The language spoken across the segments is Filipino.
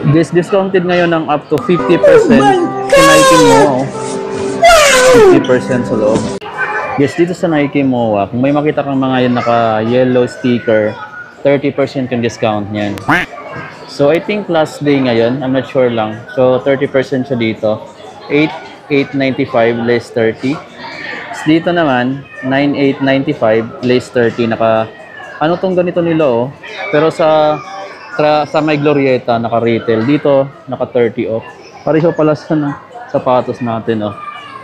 This discounted ngayon ng up to 50% sa Nike mo. 50% sa loob. Yes, dito sa Nike MOA, kung may makita kang mga yun naka-yellow sticker, 30% yung discount niyan. So, I think last day ngayon, I'm not sure lang. So, 30% siya dito. 8,895 less 30. Dito naman, 9,895 less 30. Ano tong ganito nila oh. Pero sa may Glorieta, naka-retail. Dito, naka-30 off. Pareho pala sa sapatos natin oh.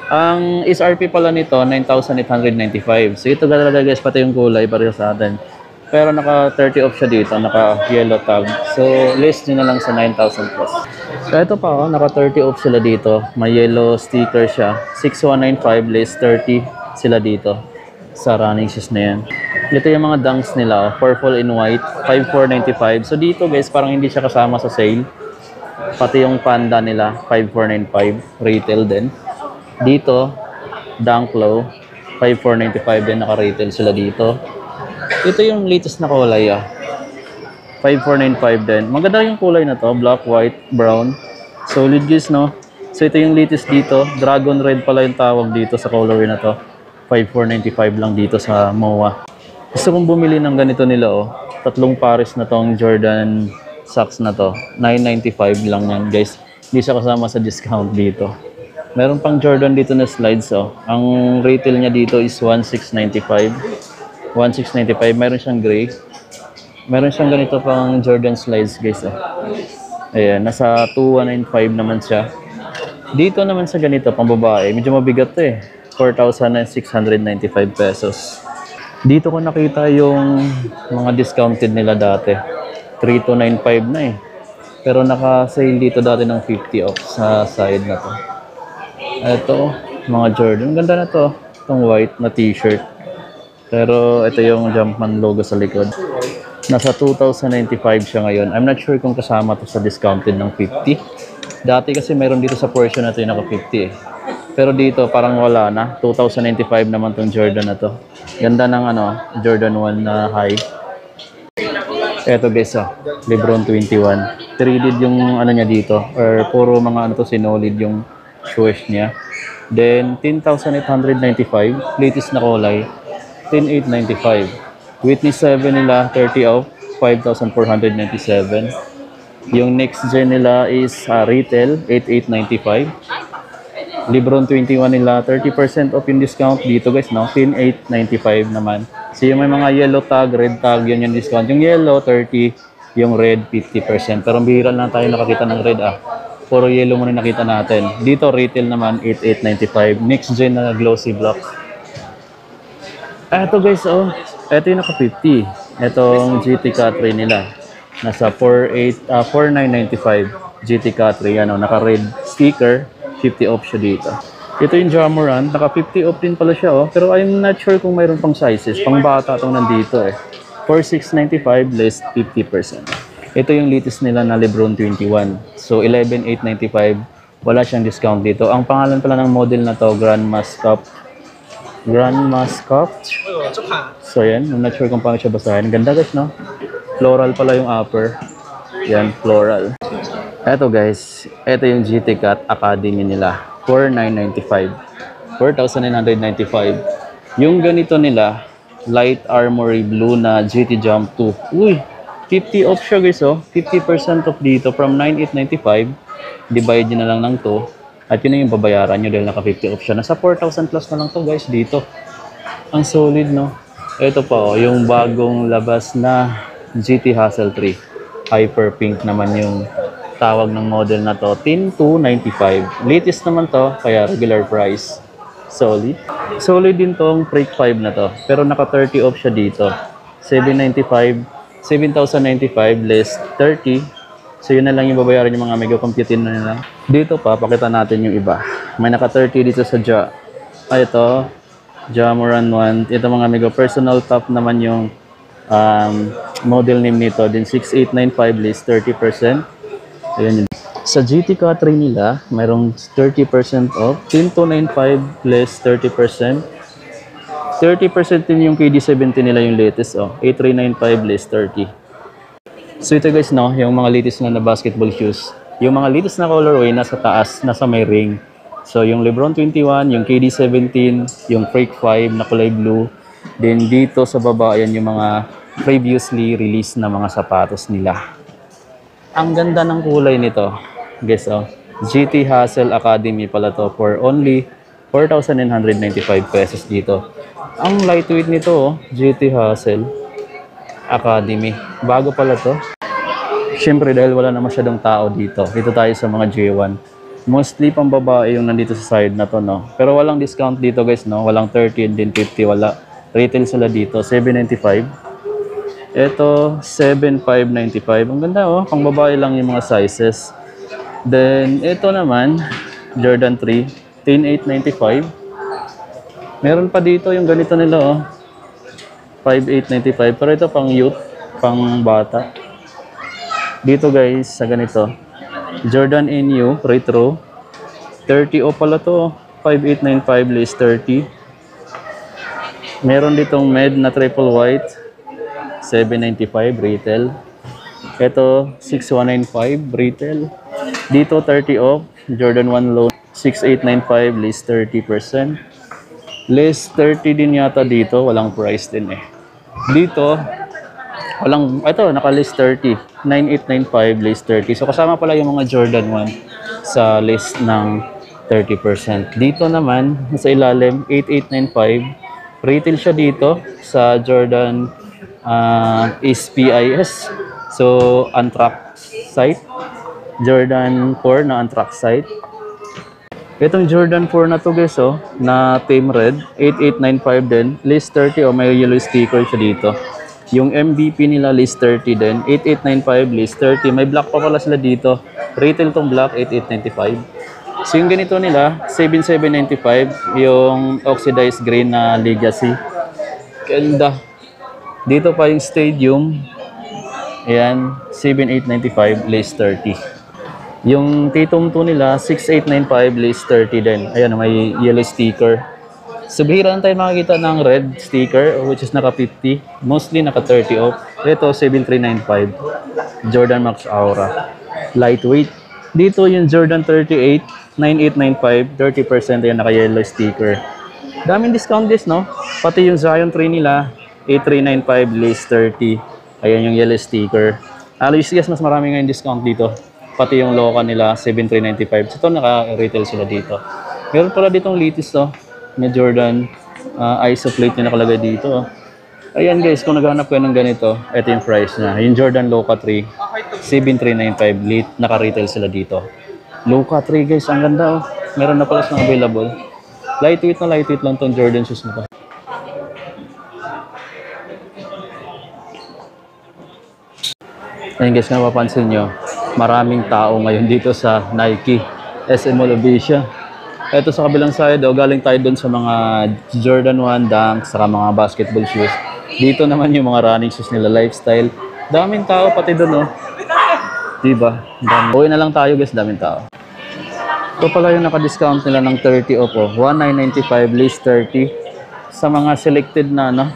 Ang SRP pala nito, 9,895. So ito talaga guys, pati yung kulay, pareho sa atin. Pero naka-30 off siya dito, naka-yellow tag. So list nyo na lang sa 9,000 plus. So ito pa, oh, naka-30 off sila dito. May yellow sticker siya. 6,195 list 30 sila dito sa running shoes na yan. Ito yung mga dunks nila, oh, purple and white, 5,495. So dito guys, parang hindi siya kasama sa sale. Pati yung panda nila, 5,495, retail din. Dito, Dunk Low, 5,495 din, naka-retail sila dito. Ito yung latest na kulay, 5,495 din. Maganda yung kulay na to, black, white, brown. Solid guys, no? So ito yung latest dito, Dragon Red pala yung tawag dito sa colorway na to. 5,495 lang dito sa MOA. Gusto kong bumili ng ganito nila, oh. Tatlong pares na tong Jordan socks na to. 995 lang yan, guys. Hindi siya kasama sa discount dito. Meron pang Jordan dito na slides, oh. Ang retail niya dito is 1,695. 1,695. Meron siyang gray. Meron siyang ganito pang Jordan slides, guys, oh. Ayan, nasa 2,195 naman siya. Dito naman sa ganito, pang babae, medyo mabigat to eh. 4,695 pesos. Dito ko nakita yung mga discounted nila dati. 3,295 na eh. Pero naka-sale dito dati ng 50 off sa side na to. Ito, mga Jordan. Ganda na to. Itong white na t-shirt. Pero ito yung Jumpman logo sa likod. Nasa 2,095 siya ngayon. I'm not sure kung kasama to sa discounted ng 50. Dati kasi meron dito sa portion na to yung naka-50 eh. Pero dito parang wala na. 2,095 naman tong Jordan na to. Ganda ng Jordan 1 na high. Eto guys, Lebron 21. 3-lid yung niya dito. Or puro mga sinolid yung shoes niya. Then 10,895. Latest na kulay. 10,895. Witness 7 nila 30 off. 5,497. Yung next gen nila is retail 8,895. Lebron 21 nila 30% off yung discount dito guys, no? 10,895 naman. So yung may mga yellow tag, red tag, yun yung discount. Yung yellow 30, yung red 50%. Pero bihira lang tayo nakakita ng red Puro yellow muna nakita natin. Dito retail naman 8,895. Next gen na glossy black. Ito guys, ito yung naka 50. Itong GT Cat 3 nila. Nasa 4,995 GT Cat 3, naka red sticker. 50 off siya dito. Ito yung Jamoran, naka 50 off din pala siya, pero I'm not sure kung mayroon pang sizes. Pang bata itong nandito 4,695 less 50%. Ito yung latest nila na Lebron 21. So 11,895. Wala siyang discount dito. Ang pangalan pala ng model na to, Grand Mascot. So yan, I'm not sure kung paano siya basahin. Ganda guys, no? Floral pala yung upper. Yan, floral. Eto guys, ito yung GT Cat Academy nila. 4,995. 4,995. Yung ganito nila, Light Armory Blue na GT Jump 2. Uy, 50 off siya guys, 50% off dito from 9,895. Divide nyo na lang ng 2. At yun na yung babayaran nyo dahil naka 50 off siya. Nasa 4,000 plus na lang to guys dito. Ang solid, no? Ito pa, yung bagong labas na GT Hustle 3. Hyper Pink naman yung tawag ng model na to, 10,295. Latest naman to, kaya regular price. Solid. Solid din tong Freak 5 na to. Pero naka 30 off siya dito. 7,095 less 30. So yun na lang yung babayaran yung mga mega computing na nila. Dito pa, pakita natin yung iba. May naka 30 dito sa ito, Jamoran 1. Ito mga mega personal top naman yung model name nito. Then 6,895 less 30%. Ayan yun. Sa GT Cat 3 nila, mayroong 30% off. 10,295 less 30%. 30% din yung KD70 nila yung latest. 8,395 less 30. So ito guys, no, yung mga latest na basketball shoes. Yung mga latest na colorway nasa taas, nasa may ring. So yung LeBron 21, yung KD 17, yung Freak 5 na kulay blue. Then dito sa baba, ayan yung mga previously released na mga sapatos nila. Ang ganda ng kulay nito. Guys, oh. GT Hustle Academy pala to for only 4,995 pesos dito. Ang lightweight nito, oh, GT Hustle Academy. Bago pala to. Siyempre dahil wala na masyadong tao dito. Dito tayo sa mga J1. Mostly pang babae yung nandito sa side na to, no. Pero walang discount dito guys, no. Walang 30 and then 50, wala. Retail sila dito, 795. Ito 7,595. Ang ganda, oh. Pang babae lang yung mga sizes. Then ito naman Jordan 3, 10,895. Meron pa dito yung ganito nila, oh. 5,895. Pero ito pang youth, pang bata. Dito guys, sa ganito. Jordan NU Retro. 30 pala to. 5,895 lace 30. Meron ditong med na triple white. 795 retail. Ito 6,195 retail. Dito 30 off. Jordan 1 low. 6,895 lace 30%. Lace 30 din yata dito. Walang price din eh. Dito walang, ito, naka-list 30. 9,895 list 30. So, kasama pala yung mga Jordan 1 sa list ng 30%. Dito naman, sa ilalim, 8,895. Retail siya dito sa Jordan SPIS. So, untracked site. Jordan 4 na untracked site. Itong Jordan 4 na to guys, oh, na Team Red, 8,895 din. List 30, oh, may yellow sticker siya dito. Yung MVP nila list 30 din, 8,895 list 30. May black pa pala sila dito. Retail tong black, 8,895. So yung ganito nila, 7,795. Yung oxidized green na Legacy. Ganda. Dito pa yung Stadium. Ayan, 7,895 list 30. Yung Tatum 2 nila, 6,895 list 30 din. Ayan, may yellow sticker. So, bihira lang tayo makikita ng red sticker, which is naka 50. Mostly naka 30 off. Ito, 7,395. Jordan Max Aura. Lightweight. Dito yung Jordan 38, 9,895. 30% yung naka yellow sticker. Daming discount this, no? Pati yung Zion 3 nila, 8,395 list 30. Ayan yung yellow sticker. Alos, yes, mas marami ngayon discount dito. Pati yung Loca nila, 7,395. So, ito naka-retail sila dito. Meron pala ditong latest, no? May Jordan isoplate na nakalagay dito. Ayan guys, kung naghahanap kayo ng ganito, ito yung price niya. Yung Jordan Loca 3, 7,395 late, naka-retail sila dito. Loca 3 guys, ang ganda, oh. Meron na pala silang available. Lightweight lang tong Jordan shoes na to. Ayan guys, kung mapapansin nyo, maraming tao ngayon dito sa Nike SM Mall of Asia. Ito sa kabilang side, oh, galing tayo doon sa mga Jordan 1 Dunk, saka mga basketball shoes. Dito naman yung mga running shoes nila, lifestyle. Daming tao pati doon, oh. Diba? Uwi na lang tayo guys, daming tao. Ito pala yung naka-discount nila ng 30 off, oh. 1,995 list 30 sa mga selected na, no,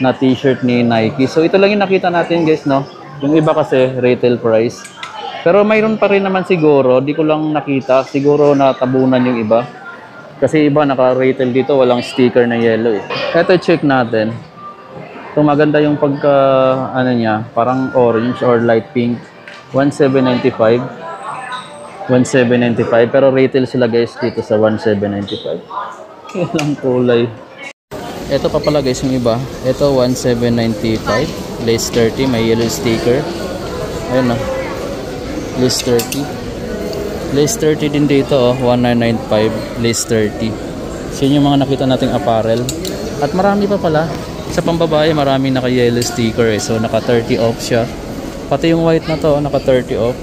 na t-shirt ni Nike. So ito lang yung nakita natin guys, no. Yung iba kasi retail price. Pero mayroon pa rin naman siguro, di ko lang nakita, siguro natabunan yung iba. Kasi iba naka-retail dito, walang sticker na yellow eh. Ito check natin. Ito maganda yung pagka, ano niya, parang orange or light pink. 1,795. 1,795. Pero retail sila guys dito sa 1,795. Ilang kulay. Ito pa pala guys yung iba. Ito 1,795. Lace 30, may yellow sticker. Ayun o. Lace 30. Lace 30 din dito, oh, 1,995 lace 30. So yun yung mga nakita nating apparel. At marami pa pala. Sa pambabae, maraming naka-yellow sticker eh. So naka 30 off siya. Pati yung white na to, naka 30 off.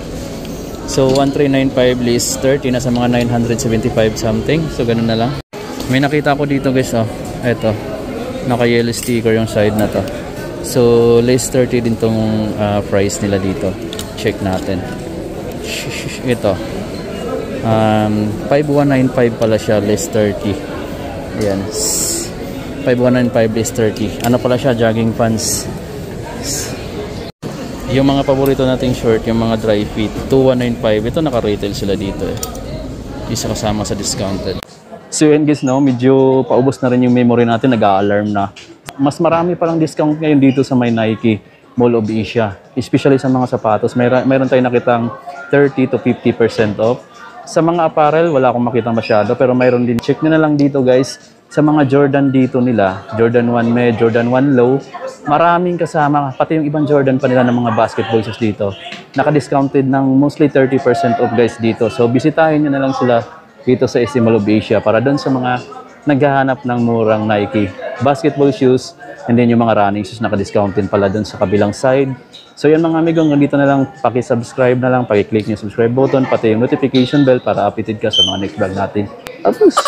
So 1,395 lace 30, nasa mga 975 something. So ganun na lang. May nakita ko dito guys, oh. Eto. Naka-yellow sticker yung side na to. So lace 30 din tong price nila dito. Check natin. Ito 5,195 pala siya list 30. Ayan, 5,195 list 30. Ano pala siya, jogging pants. Yung mga paborito nating short, yung mga dry fit, 2195. Ito naka-retail sila dito eh. Isa kasama sa discounted. So yun guys, no, medyo paubos na rin yung memory natin, nag-a-alarm na. Mas marami palang discount ngayon dito sa may Nike Mall of Asia. Especially sa mga sapatos. Mayroon tayong nakitang 30 to 50% off. Sa mga apparel, wala akong makita masyado. Pero mayroon din. Check nyo na lang dito guys. Sa mga Jordan dito nila, Jordan 1 Med, Jordan 1 Low, maraming kasama. Pati yung ibang Jordan pa nila ng mga basketball shoes dito. Naka-discounted ng mostly 30% off guys dito. So bisitahin nyo na lang sila dito sa SM Mall of Asia para doon sa mga naghahanap ng murang Nike basketball shoes, and then yung mga running shoes naka-discount din pala doon sa kabilang side. So yan mga amigo, hanggang dito na lang, paki-subscribe na lang, paki-click yung subscribe button, pati yung notification bell para updated ka sa mga next vlog natin. Tapos